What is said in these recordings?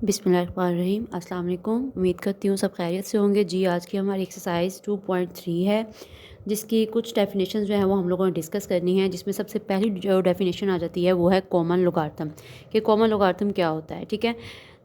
बिस्मिल्लाहिर्रहमानिर्रहीम। अस्सलाम वालेकुम। उम्मीद करती हूँ सब खैरियत से होंगे। जी, आज की हमारी एक्सरसाइज 2.3 है, जिसकी कुछ डेफिनेशन जो है वो हम लोगों ने डिस्कस करनी है। जिसमें सबसे पहली जो डेफिनेशन आ जाती है वो है कॉमन लोगार्थम, कि कॉमन लोगार्थम क्या होता है। ठीक है,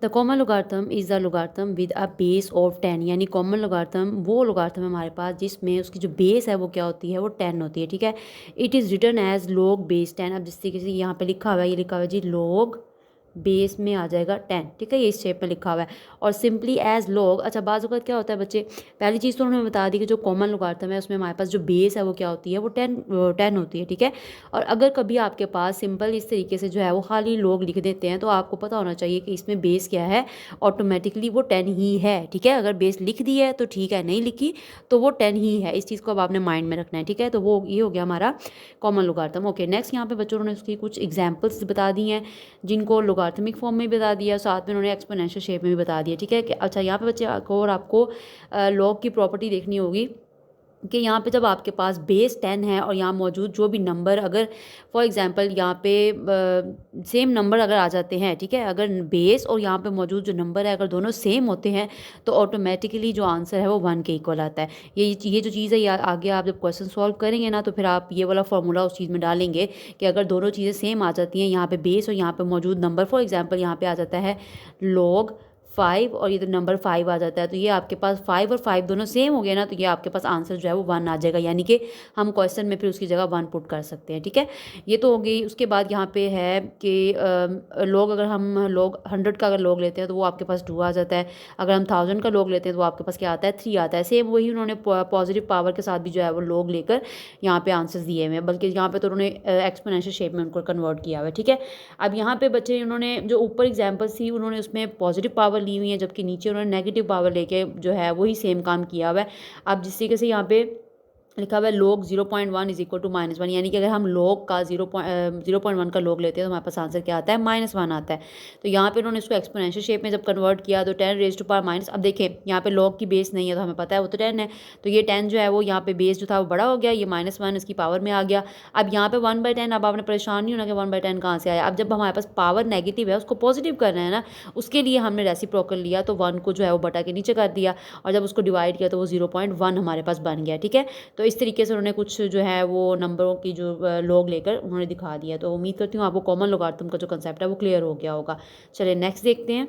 the common logarithm is the logarithm with a base of 10। यानी कॉमन लोगार्थम वो लोगार्थम है हमारे पास जिसमें उसकी जो बेस है वो क्या होती है, वो 10 होती है। ठीक है, इट इज़ रिटन एज लोग बेस 10। अब जिस तरीके से यहाँ पे लिखा हुआ है, ये लिखा हुआ है जी लोग बेस में आ जाएगा 10। ठीक है, ये इस शेप में लिखा हुआ है। और सिंपली एज लॉग, अच्छा बाज़ वक़्त क्या होता है बच्चे, पहली चीज़ तो उन्होंने बता दी कि जो कॉमन लोगारिथम है उसमें हमारे पास जो बेस है वो क्या होती है, वो 10 होती है। ठीक है, और अगर कभी आपके पास सिंपल इस तरीके से जो है वो खाली लोग लिख देते हैं, तो आपको पता होना चाहिए कि इसमें बेस क्या है, ऑटोमेटिकली वो 10 ही है। ठीक है, अगर बेस लिख दी है तो ठीक है, नहीं लिखी तो वो 10 ही है। इस चीज़ को अब आपने माइंड में रखना है। ठीक है, तो वो ये हो गया हमारा कॉमन लोगारिथम। ओके, नेक्स्ट यहाँ पे बच्चों ने उसकी कुछ एग्जाम्पल्स बता दी हैं, जिनको लोगारिथमिक फॉर्म में भी बता दिया, साथ में उन्होंने एक्सपोनेंशियल शेप में भी बता दिया। ठीक है, कि अच्छा यहाँ पे बच्चे को और आपको लॉग की प्रॉपर्टी देखनी होगी कि यहाँ पे जब आपके पास बेस 10 है और यहाँ मौजूद जो भी नंबर, अगर फॉर एग्जांपल यहाँ पे सेम नंबर अगर आ जाते हैं, ठीक है, अगर बेस और यहाँ पे मौजूद जो नंबर है अगर दोनों सेम होते हैं, तो ऑटोमेटिकली जो आंसर है वो 1 के इक्वल आता है। ये जो चीज़ है, आगे आप जब क्वेश्चन सॉल्व करेंगे ना, तो फिर आप ये वाला फार्मूला उस चीज़ में डालेंगे कि अगर दोनों चीज़ें सेम आ जाती हैं, यहाँ पे बेस और यहाँ पे मौजूद नंबर, फॉर एग्जाम्पल यहाँ पे आ जाता है log 5 और ये तो नंबर 5 आ जाता है, तो ये आपके पास 5 और 5 दोनों सेम हो गए ना, तो ये आपके पास आंसर जो है वो 1 आ जाएगा। यानी कि हम क्वेश्चन में फिर उसकी जगह 1 पुट कर सकते हैं। ठीक है, ये तो हो गई। उसके बाद यहाँ पे है कि लोग, अगर हम लोग 100 का अगर लोग लेते हैं तो वो आपके पास 2 आ जाता है। अगर हम 1000 का लोग लेते हैं तो वो आपके पास क्या आता है, 3 आता है। सेम वही उन्होंने पॉजिटिव पावर के साथ भी जो है वो लोग लेकर यहाँ पे आंसर दिए हुए हैं, बल्कि यहाँ पे तो उन्होंने एक्सपोनेंशियल शेप में उनको कन्वर्ट किया हुआ है। ठीक है, अब यहाँ पे बच्चे उन्होंने जो ऊपर एग्जाम्पल्स थी उन्होंने उसमें पॉजिटिव पावर ली हुई है, जबकि नीचे उन्होंने नेगेटिव पावर लेके जो है वही सेम काम किया हुआ है। अब जिस तरीके से यहाँ पे लिखा हुआ है log 0.1 इज इक्वल टू -1, यानी कि अगर हम log का 0.1 का log लेते हैं तो हमारे पास आंसर क्या आता है, -1 आता है। तो यहाँ पे उन्होंने इसको एक्सपोनेंशियल शेप में जब कन्वर्ट किया तो 10 रेज टू पावर माइनस, अब देखें यहाँ पे log की बेस नहीं है तो हमें पता है वो तो 10 है, तो ये 10 जो है वो यहाँ पे बेस जो था वो बड़ा हो गया, ये -1 इसकी पावर में आ गया। अब यहाँ पे 1/10, अब आपने परेशान नहीं होना कि 1/10 कहाँ से आया। अब जब हमारे पास पावर नेगेटिव है उसको पॉजिटिव करना है ना, उसके लिए हमने रेसिप्रोकल लिया, तो 1 को जो है वो बटा के नीचे कर दिया, और जब उसको डिवाइड किया तो वो 0.1 हमारे पास बन गया। ठीक है, तो इस तरीके से उन्होंने कुछ जो है वो नंबरों की जो लॉग लेकर उन्होंने दिखा दिया। तो उम्मीद करती हूँ आपको कॉमन लोगारिथम का जो कंसेप्ट है वो क्लियर हो गया होगा। चलिए नेक्स्ट देखते हैं।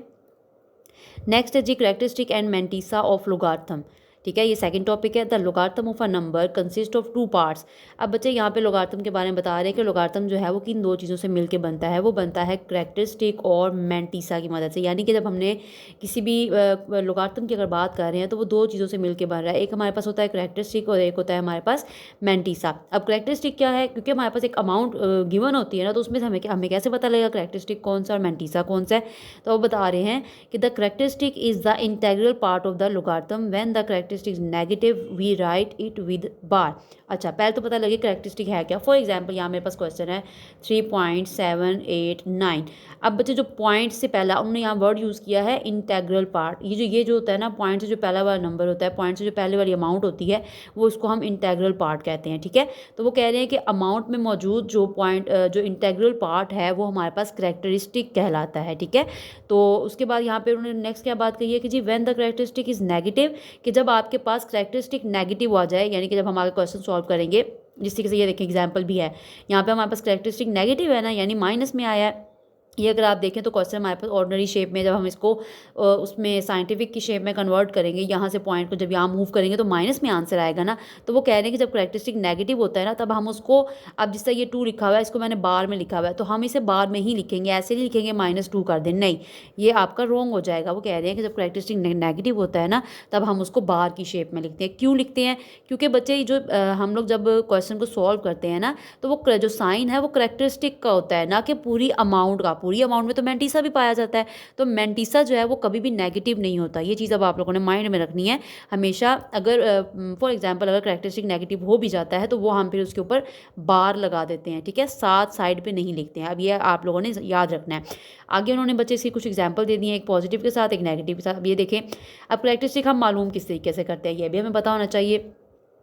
नेक्स्ट है जी characteristic and mantissa of logarithm. ठीक है, ये सेकंड टॉपिक है। The logarithm of a number consist of 2 parts. अब बच्चे यहाँ पे लोगारिथम के बारे में बता रहे हैं कि लोगारिथम जो है वो किन 2 चीज़ों से मिलके बनता है, वो बनता है कैरेक्टरिस्टिक और मेंटिसा की मदद से। यानी कि जब हमने किसी भी लोगारिथम की अगर बात कर रहे हैं तो वो 2 चीज़ों से मिलके बन रहा है। एक हमारे पास होता है कैरेक्टरिस्टिक और एक होता है हमारे पास मेंटिसा। अब कैरेक्टरिस्टिक क्या है, क्योंकि हमारे पास एक अमाउंट गिवन होती है ना, तो उसमें से हमें हमें कैसे पता लगेगा कैरेक्टरिस्टिक कौन सा और मेंटिसा कौन सा है। तो वो बता रहे हैं कि the characteristic is the integral part of the logarithm when the characteristic is negative we write it with bar. अच्छा, पहले तो पता लगे कैरेक्टरिस्टिक है क्या। फॉर एग्जांपल यहाँ मेरे पास क्वेश्चन है 3.789। अब बच्चे जो पॉइंट से पहला उन्होंने यहाँ वर्ड यूज़ किया है इंटेग्रल पार्ट। ये जो होता है ना, पॉइंट से जो पहला वाला नंबर होता है, पॉइंट से जो पहले वाली अमाउंट होती है, वो उसको हम इंटेग्रल पार्ट कहते हैं। ठीक है, तो वो कह रहे हैं कि अमाउंट में मौजूद जो पॉइंट जो इंटेग्रल पार्ट है वो हमारे पास कैरेक्टरिस्टिक कहलाता है। ठीक है, तो उसके बाद यहाँ पे उन्होंने नेक्स्ट क्या बात कही है कि जी when the characteristic is negative, कि जब आपके पास कैरेक्टरिस्टिक नेगेटिव आ जाए, यानी कि जब हम आगे क्वेश्चन सॉल्व करेंगे, जिस तरीके से ये देखें एग्जांपल भी है, यहाँ पे हमारे पास कैरेक्टरिस्टिक नेगेटिव है ना, यानी माइनस में आया है। ये अगर आप देखें तो क्वेश्चन हमारे पास ऑर्डिनरी शेप में, जब हम इसको उसमें साइंटिफिक की शेप में कन्वर्ट करेंगे, यहाँ से पॉइंट को जब यहाँ मूव करेंगे तो माइनस में आंसर आएगा ना। तो वो कह रहे हैं कि जब कैरेक्टरिस्टिक नेगेटिव होता है ना, तब हम उसको, अब जिस तरह ये 2 लिखा हुआ है, इसको मैंने बार में लिखा हुआ है, तो हम इसे बार में ही लिखेंगे, ऐसे नहीं लिखेंगे -2 कर दें, नहीं, ये आपका रॉन्ग हो जाएगा। वो कह रहे हैं कि जब कैरेक्टरिस्टिक नेगेटिव होता है ना, तब हम उसको बार की शेप में लिखते हैं। क्यों लिखते हैं, क्योंकि बच्चे जो हम लोग जब क्वेश्चन को सॉल्व करते हैं ना, तो वो जो साइन है वो कैरेक्टरिस्टिक का होता है, ना कि पूरी अमाउंट का। पूरी अमाउंट में तो मेंटिसा भी पाया जाता है, तो मेंटिसा जो है वो कभी भी नेगेटिव नहीं होता। ये चीज़ अब आप लोगों ने माइंड में रखनी है हमेशा। अगर फॉर एग्जांपल अगर कैरेक्टरिस्टिक नेगेटिव हो भी जाता है तो वो हम फिर उसके ऊपर बार लगा देते हैं। ठीक है, साथ साइड पे नहीं लिखते हैं। अब ये आप लोगों ने याद रखना है। आगे उन्होंने बच्चे इसके कुछ एग्जाम्पल दे दिए हैं, एक पॉजिटिव के साथ एक नेगेटिव के साथ। अब ये देखें, अब कैरेक्टरिस्टिक हम मालूम किस तरीके से करते हैं, ये भी हमें पता होना चाहिए।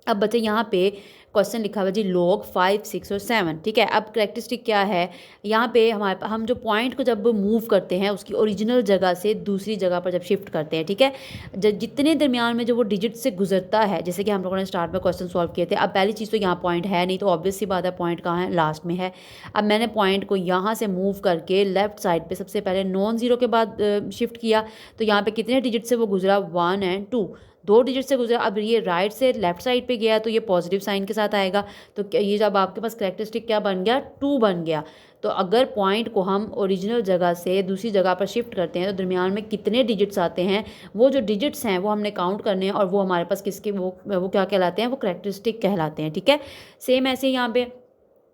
अब बच्चे यहाँ पे क्वेश्चन लिखा हुआ जी log 5, 6 और 7, ठीक है। अब करेक्टरिस्टिक क्या है, यहाँ पे हम जो पॉइंट को जब मूव करते हैं उसकी ओरिजिनल जगह से दूसरी जगह पर जब शिफ्ट करते हैं, ठीक है, जितने दरमियान में जो वो डिजिट से गुजरता है, जैसे कि हम लोगों ने स्टार्ट में क्वेश्चन सॉल्व किए थे। अब पहली चीज़ तो यहाँ पॉइंट है नहीं, तो ऑब्वियस सी बात है पॉइंट कहाँ है, लास्ट में है। अब मैंने पॉइंट को यहाँ से मूव करके लेफ्ट साइड पर सबसे पहले नॉन ज़ीरो के बाद शिफ्ट किया, तो यहाँ पर कितने डिजिट से वो गुजरा, 1 और 2, 2 डिजिट से गुजरा। अब ये राइट से लेफ्ट साइड पे गया तो ये पॉजिटिव साइन के साथ आएगा, तो ये जब आपके पास करेक्टरिस्टिक क्या बन गया, 2 बन गया। तो अगर पॉइंट को हम ओरिजिनल जगह से दूसरी जगह पर शिफ्ट करते हैं तो दरमियान में कितने डिजिट्स आते हैं, वो जो डिजिट्स हैं वो हमने काउंट करने हैं, और वो हमारे पास किसके वो क्या कहलाते हैं, वो करेक्टरिस्टिक कहलाते हैं, ठीक है। सेम ऐसे ही यहाँ पे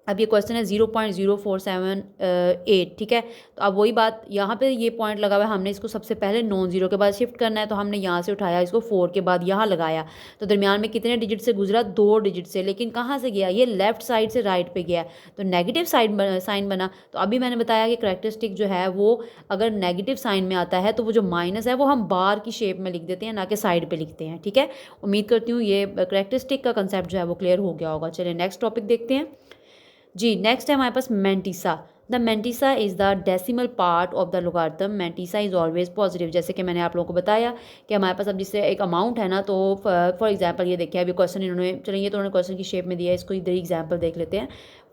अब ये क्वेश्चन है 0.0478, ठीक है। तो अब वही बात यहाँ पे ये पॉइंट लगा हुआ है, हमने इसको सबसे पहले नॉन ज़ीरो के बाद शिफ्ट करना है, तो हमने यहाँ से उठाया इसको 4 के बाद यहाँ लगाया, तो दरमियान में कितने डिजिट से गुजरा, 2 डिजिट से। लेकिन कहाँ से गया, ये लेफ्ट साइड से राइट पे गया, तो नेगेटिव साइन बना। तो अभी मैंने बताया कि करेक्टरिस्टिक जो है वो अगर नेगेटिव साइन में आता है तो वो जो माइनस है वो हम बार की शेप में लिख देते हैं, ना कि साइड पर लिखते हैं, ठीक है। उम्मीद करती हूँ ये करेक्टरिस्टिक का कंसेप्ट जो है वो क्लियर हो गया होगा। चलिए नेक्स्ट टॉपिक देखते हैं जी। नेक्स्ट है हमारे पास mantissa. The mantissa is the decimal part of the logarithm. Mantissa is always positive. जैसे कि मैंने आप लोगों को बताया कि हमारे पास अब जिससे एक अमाउंट है ना, तो फॉर एग्जांपल ये देखिए, अभी क्वेश्चन इन्होंने, चलिए तो उन्होंने क्वेश्चन की शेप में दिया है, इसको इधर एग्जांपल देख लेते हैं।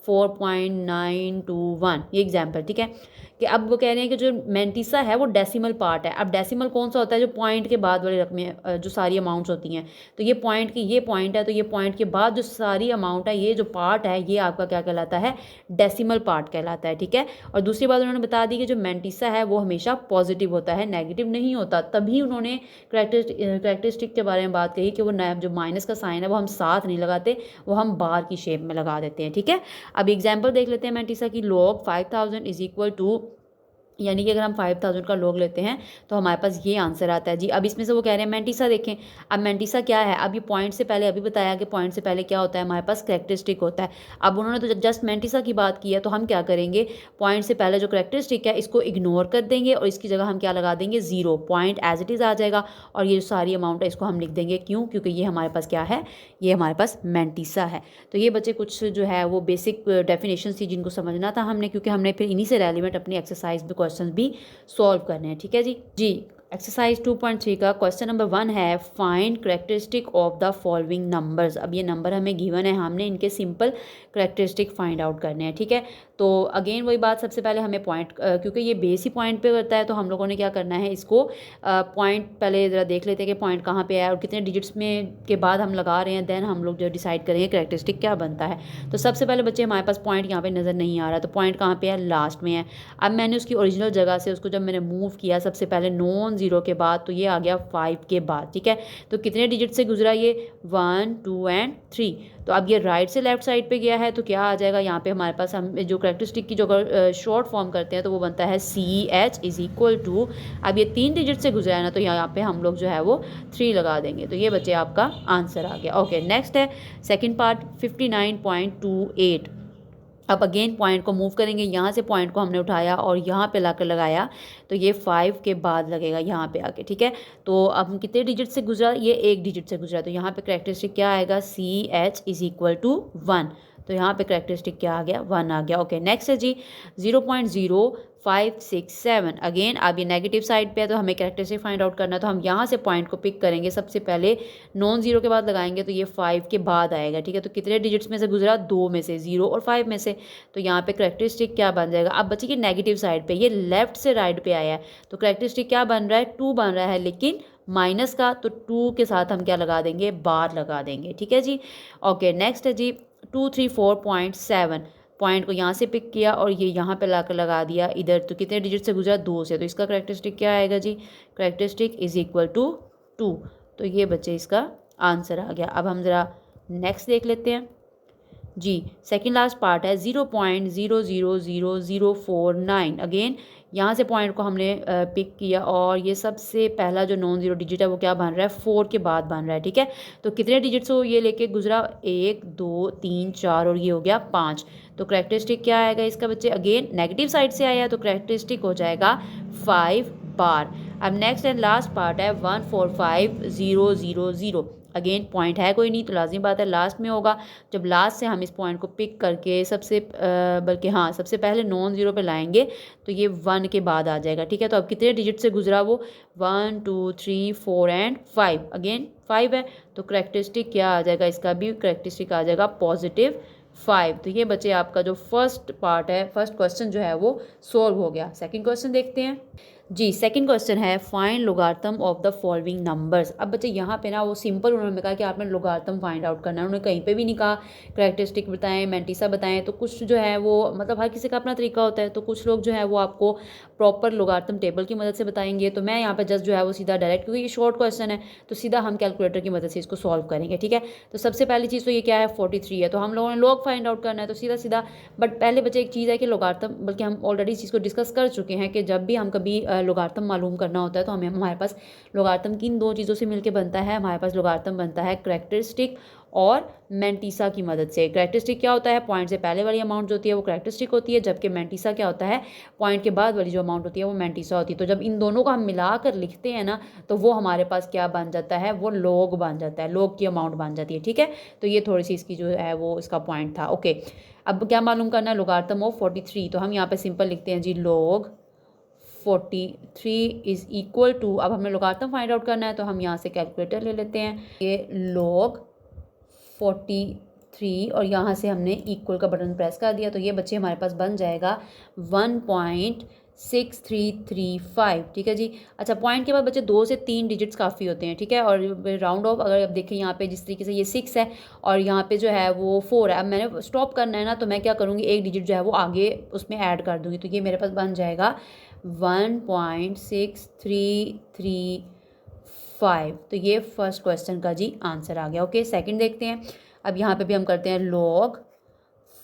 4.921 ये एग्जाम्पल, ठीक है। कि अब वो कह रहे हैं कि जो मेंटिसा है वो डेसिमल पार्ट है। अब डेसिमल कौन सा होता है, जो पॉइंट के बाद वाली रकमें, जो सारी अमाउंट्स होती हैं। तो ये पॉइंट की ये पॉइंट है, तो ये पॉइंट के बाद जो सारी अमाउंट है, ये जो पार्ट है ये आपका क्या कहलाता है, डेसिमल पार्ट कहलाता है, ठीक है। और दूसरी बात उन्होंने बता दी कि जो मेंटिसा है वो हमेशा पॉजिटिव होता है, नेगेटिव नहीं होता। तभी उन्होंने करेक्टरिस्टिक के बारे में बात कही कि वो जो माइनस का साइन है वो हम साथ नहीं लगाते, वो हम बार की शेप में लगा देते हैं, ठीक है। अब एग्जाम्पल देख लेते हैं मेंटिसा की। log 5000 इज इक्वल टू, यानी कि अगर हम 5000 का log लेते हैं तो हमारे पास ये आंसर आता है जी। अब इसमें से वो कह रहे हैं मेंटिसा देखें। अब मेंटिसा क्या है, अब ये पॉइंट से पहले अभी बताया कि पॉइंट से पहले क्या होता है, हमारे पास करेक्टरिस्टिक होता है। अब उन्होंने तो जस्ट मेंटिसा की बात की है, तो हम क्या करेंगे, पॉइंट से पहले जो करेक्टरिस्टिक है इसको इग्नोर कर देंगे और इसकी जगह हम क्या लगा देंगे, 0। पॉइंट एज इट इज़ आ जाएगा और ये जो सारी अमाउंट है इसको हम लिख देंगे। क्यों, क्योंकि ये हमारे पास क्या है, ये हमारे पास मेंटिसा है। तो ये बच्चे कुछ जो है वो बेसिक डेफिनेशन थी जिनको समझना था हमने, क्योंकि हमने फिर इन्हीं से रेलिवेंट अपनी एक्सरसाइज में क्वेश्चन भी सॉल्व करने हैं, ठीक है जी। एक्सरसाइज 2.3 का क्वेश्चन नंबर 1 है, find characteristic of the following numbers. अब ये नंबर हमें गिवन है, हमने इनके सिंपल करेक्टरिस्टिक फाइंड आउट करने हैं, ठीक है। तो अगेन वही बात, सबसे पहले हमें पॉइंट, क्योंकि ये बेस ही पॉइंट पे करता है, तो हम लोगों ने क्या करना है, इसको पॉइंट पहले ज़रा देख लेते हैं कि पॉइंट कहाँ पे है और कितने डिजिट्स में के बाद हम लगा रहे हैं, देन हम लोग जो डिसाइड करेंगे करेक्टरिस्टिक क्या बनता है। तो सबसे पहले बच्चे हमारे पास पॉइंट यहाँ पे नज़र नहीं आ रहा, तो पॉइंट कहाँ पे है, लास्ट में है। अब मैंने उसकी ओरिजिनल जगह से उसको जब मैंने मूव किया सबसे पहले नॉन ज़ीरो के बाद, तो ये आ गया 5 के बाद, ठीक है। तो कितने डिजिट से गुजरा ये, 1, 2 एंड 3। तो अब ये राइट से लेफ्ट साइड पे गया है, तो क्या आ जाएगा यहाँ पे हमारे पास, हम जो करेक्टरिस्टिक की जो शॉर्ट फॉर्म करते हैं तो वो बनता है CH इज इक्वल टू, अब ये 3 डिजिट से गुजरा है ना, तो यहाँ पे हम लोग जो है वो 3 लगा देंगे। तो ये बच्चे आपका आंसर आ गया। ओके, नेक्स्ट है सेकेंड पार्ट 59.28। अब अगेन पॉइंट को मूव करेंगे, यहाँ से पॉइंट को हमने उठाया और यहाँ पे लाकर लगाया, तो ये 5 के बाद लगेगा यहाँ पे आके, ठीक है। तो अब हम कितने डिजिट से गुजरा, ये 1 डिजिट से गुजरा, तो यहाँ पे करेक्टरिस्टिक क्या आएगा, CH इज इक्वल टू 1। तो यहाँ पे करेक्टरिस्टिक क्या आ गया, 1 आ गया। ओके, नेक्स्ट है जी 0.0567। अगेन अब ये नेगेटिव साइड पे है, तो हमें करेक्टरिस्टिक फाइंड आउट करना है, तो हम यहाँ से पॉइंट को पिक करेंगे, सबसे पहले नॉन ज़ीरो के बाद लगाएंगे, तो ये 5 के बाद आएगा, ठीक है। तो कितने डिजिट्स में से गुजरा, 2 में से, 0 और 5 में से। तो यहाँ पे करेक्टरिस्टिक क्या बन जाएगा, अब बच्चे की नेगेटिव साइड पे, ये लेफ्ट से राइट पे आया है, तो करेक्टरिस्टिक क्या बन रहा है, 2 बन रहा है, लेकिन माइनस का, तो 2 के साथ हम क्या लगा देंगे, बार लगा देंगे, ठीक है जी। ओके, नेक्स्ट है जी 234.7। पॉइंट को यहाँ से पिक किया और ये यहाँ पे लाकर लगा दिया इधर, तो कितने डिजिट से गुजरा, 2 से। तो इसका करेक्टरिस्टिक क्या आएगा जी, करेक्टरिस्टिक इज इक्वल टू 2। तो ये बच्चे इसका आंसर आ गया। अब हम ज़रा नेक्स्ट देख लेते हैं जी। सेकंड लास्ट पार्ट है 0.000049। अगेन यहाँ से पॉइंट को हमने पिक किया और ये सबसे पहला जो नॉन ज़ीरो डिजिट है वो क्या बन रहा है, 4 के बाद बन रहा है, ठीक है। तो कितने डिजिट्स हो ये लेके गुजरा, 1, 2, 3, 4 और ये हो गया 5। तो करेक्टरिस्टिक क्या आएगा इसका बच्चे, अगेन नेगेटिव साइड से आया है, तो करेक्टरिस्टिक हो जाएगा 5 बार। अब नेक्स्ट एंड लास्ट पार्ट है 145000। अगेन पॉइंट है कोई नहीं तो लाजमी बात है लास्ट में होगा। जब लास्ट से हम इस पॉइंट को पिक करके बल्कि हाँ सबसे पहले नॉन ज़ीरो पे लाएंगे तो ये 1 के बाद आ जाएगा। ठीक है, तो अब कितने डिजिट से गुजरा वो 1 2 3 4 एंड 5, अगेन 5 है तो करेक्टरिस्टिक क्या आ जाएगा, इसका भी करेक्टरिस्टिक आ जाएगा +5। तो ये बच्चे आपका जो फर्स्ट पार्ट है, फर्स्ट क्वेश्चन जो है वो सॉल्व हो गया। सेकंड क्वेश्चन देखते हैं जी। सेकंड क्वेश्चन है find logarithm of the following numbers. अब बच्चे यहाँ पे ना वो सिंपल उन्होंने कहा कि आपने लोगारिथम फाइंड आउट करना है, उन्होंने कहीं पे भी नहीं कहा करेक्टरिस्टिक बताएं, मैंटिसा बताएं। तो कुछ जो है वो मतलब हर किसी का अपना तरीका होता है, तो कुछ लोग जो है वो आपको प्रॉपर लोगारिथम टेबल की मदद से बताएंगे। तो मैं यहाँ पे जस्ट जो है वो सीधा डायरेक्ट, क्योंकि ये शॉर्ट क्वेश्चन है तो सीधा हम कैलकुलेटर की मदद से इसको सॉल्व करेंगे। ठीक है, तो सबसे पहली चीज़ तो ये क्या है 43 है, तो हम लोगों ने लॉग फाइंड आउट करना है तो सीधा सीधा। बट पहले बच्चे एक चीज़ है कि लोगारिथम, बल्कि हम ऑलरेडी इस चीज़ को डिस्कस कर चुके हैं कि जब भी हम कभी लोगारिथम मालूम करना होता है तो हमारे पास लोगारिथम किन दो चीज़ों से मिलकर बनता है, हमारे पास लोगारिथम बनता है करेक्टरिस्टिक और मैंटिसा की मदद से। करेक्टरिस्टिक क्या होता है, पॉइंट से पहले वाली अमाउंट जो होती है वो करेक्टरिस्टिक होती है, जबकि मैंटिसा क्या होता है, पॉइंट के बाद वाली जो अमाउंट होती है वो मैंटिसा होती है। तो जब इन दोनों को हम मिला कर लिखते हैं ना तो वो हमारे पास क्या बन जाता है, वो लॉग बन जाता है, लॉग की अमाउंट बन जाती है। ठीक है, तो ये थोड़ी सी इसकी जो है वो इसका पॉइंट था। ओके, अब क्या मालूम करना है, लोगारिथम ऑफ 43। तो हम यहाँ पे सिंपल लिखते हैं जी लॉग 43 इज़ इक्वल टू, अब हमें लोगारिथम फाइंड आउट करना है तो हम यहाँ से कैलकुलेटर ले लेते हैं। ये लॉग 43 और यहाँ से हमने इक्वल का बटन प्रेस कर दिया तो ये बच्चे हमारे पास बन जाएगा 1.6335। ठीक है जी। अच्छा, पॉइंट के बाद बच्चे 2 से 3 डिजिट्स काफ़ी होते हैं। ठीक है, और राउंड ऑफ अगर आप देखें यहाँ पे जिस तरीके से ये 6 है और यहाँ पे जो है वो 4 है, अब मैंने स्टॉप करना है ना तो मैं क्या करूँगी, एक डिजिट जो है वो आगे उसमें ऐड कर दूँगी तो ये मेरे पास बन जाएगा 1.6335। तो ये फर्स्ट क्वेश्चन का जी आंसर आ गया। ओके, सेकंड देखते हैं। अब यहाँ पे भी हम करते हैं लॉग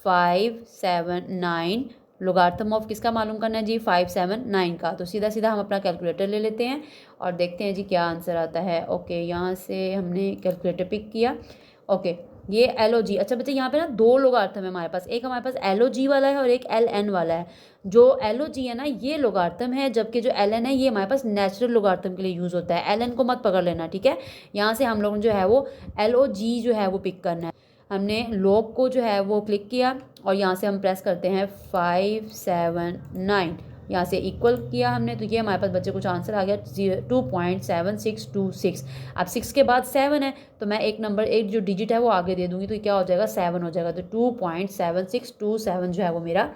579, लोगारिथम ऑफ किसका मालूम करना है जी 579 का। तो सीधा सीधा हम अपना कैलकुलेटर ले लेते हैं और देखते हैं जी क्या आंसर आता है। ओके, यहाँ से हमने कैलकुलेटर पिक किया। ओके, ये LOG। अच्छा बच्चे यहाँ पे ना 2 लोगारिथम है हमारे पास, एक हमारे पास LOG वाला है और एक LN वाला है। जो LOG है ना ये लोगारिथम है, जबकि जो LN है ये हमारे पास नेचुरल लोगारिथम के लिए यूज़ होता है। LN को मत पकड़ लेना। ठीक है, यहाँ से हम लोग जो है वो LOG जो है वो पिक करना है। हमने लॉग को जो है वो क्लिक किया और यहाँ से हम प्रेस करते हैं 579, यहाँ से इक्वल किया हमने तो ये हमारे पास बच्चे कुछ आंसर आ गया 2.7626। अब 6 के बाद 7 है तो मैं एक नंबर, एक जो डिजिट है वो आगे दे दूँगी तो क्या हो जाएगा 7 हो जाएगा। तो 2.7627 जो है वो मेरा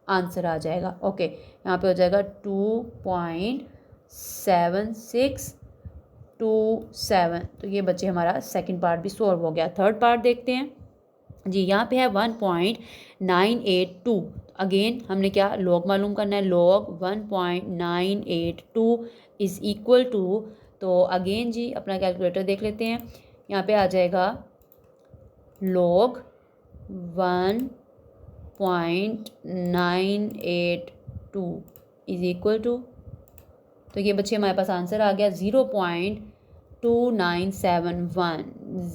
आंसर आ जाएगा। ओके, यहाँ पे हो जाएगा 2.7627। तो ये बच्चे हमारा सेकंड पार्ट भी सॉल्व हो गया। थर्ड पार्ट देखते हैं जी। यहाँ पे है 1.982। अगेन हमने क्या लॉग मालूम करना है, लॉग 1.982 इज़ इक्वल टू, तो अगेन जी अपना कैलकुलेटर देख लेते हैं। यहाँ पे आ जाएगा लॉग 1.982 इज़ इक्वल टू, तो ये बच्चे हमारे पास आंसर आ गया 0.2971,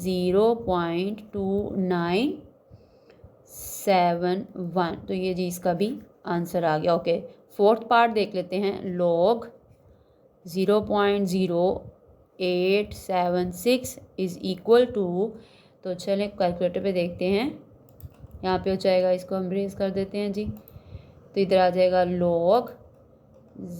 0.2971। तो ये जी इसका भी आंसर आ गया। ओके, फोर्थ पार्ट देख लेते हैं। लॉग 0.0876 इज़ इक्वल टू, तो चलें कैलकुलेटर पे देखते हैं। यहाँ पे हो जाएगा, इसको हम रेज कर देते हैं जी, तो इधर आ जाएगा लॉग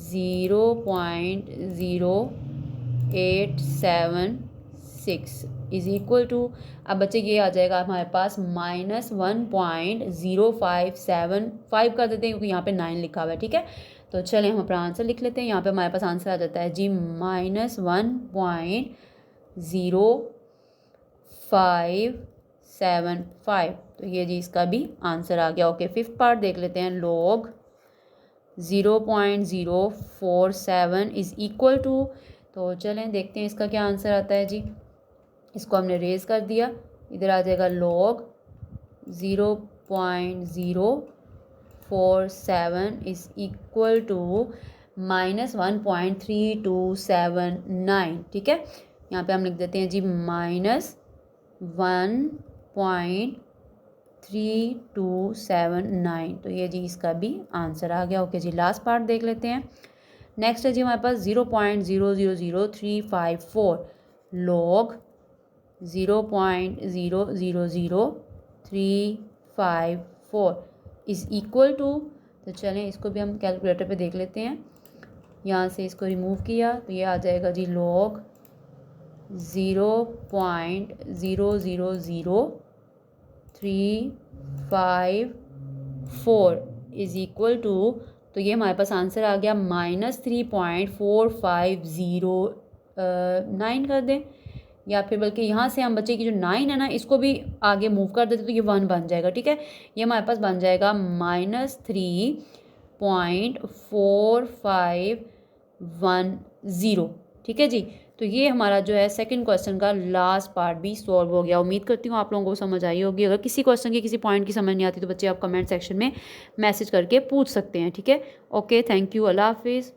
0.0876 इज़ इक्वल टू, अब बच्चे ये आ जाएगा हमारे पास -1.0575 कर देते हैं क्योंकि यहाँ पे 9 लिखा हुआ है। ठीक है, तो चलें हम अपना आंसर लिख लेते हैं। यहाँ पे हमारे पास आंसर आ जाता है जी -1.0575। तो ये जी इसका भी आंसर आ गया। ओके, फिफ्थ पार्ट देख लेते हैं। लॉग 0.047 इज़ इक्वल टू, तो चलें देखते हैं इसका क्या आंसर आता है जी। इसको हमने रेज कर दिया, इधर आ जाएगा लॉग 0.047 इज़ इक्वल टू -1.3279। ठीक है, यहाँ पे हम लिख देते हैं जी -1.3279। तो ये जी इसका भी आंसर आ गया। ओके जी, लास्ट पार्ट देख लेते हैं। नेक्स्ट है जी हमारे पास 0.000354 लॉग 0.000354 इज़ इक्वल टू, तो चलें इसको भी हम कैलकुलेटर पे देख लेते हैं। यहाँ से इसको रिमूव किया तो ये आ जाएगा जी log 0.000354 इज़ इक्वल टू, तो ये हमारे पास आंसर आ गया -3.4509 कर दें, या फिर बल्कि यहाँ से हम बच्चे की जो 9 है ना इसको भी आगे मूव कर देते तो ये 1 बन जाएगा। ठीक है, ये हमारे पास बन जाएगा -3.4510। ठीक है जी, तो ये हमारा जो है सेकंड क्वेश्चन का लास्ट पार्ट भी सॉल्व हो गया। उम्मीद करती हूँ आप लोगों को समझ आई होगी। अगर किसी क्वेश्चन की किसी पॉइंट की समझ नहीं आती तो बच्चे आप कमेंट सेक्शन में मैसेज करके पूछ सकते हैं। ठीक है, ओके, थैंक यू, अल्लाह हाफिज़।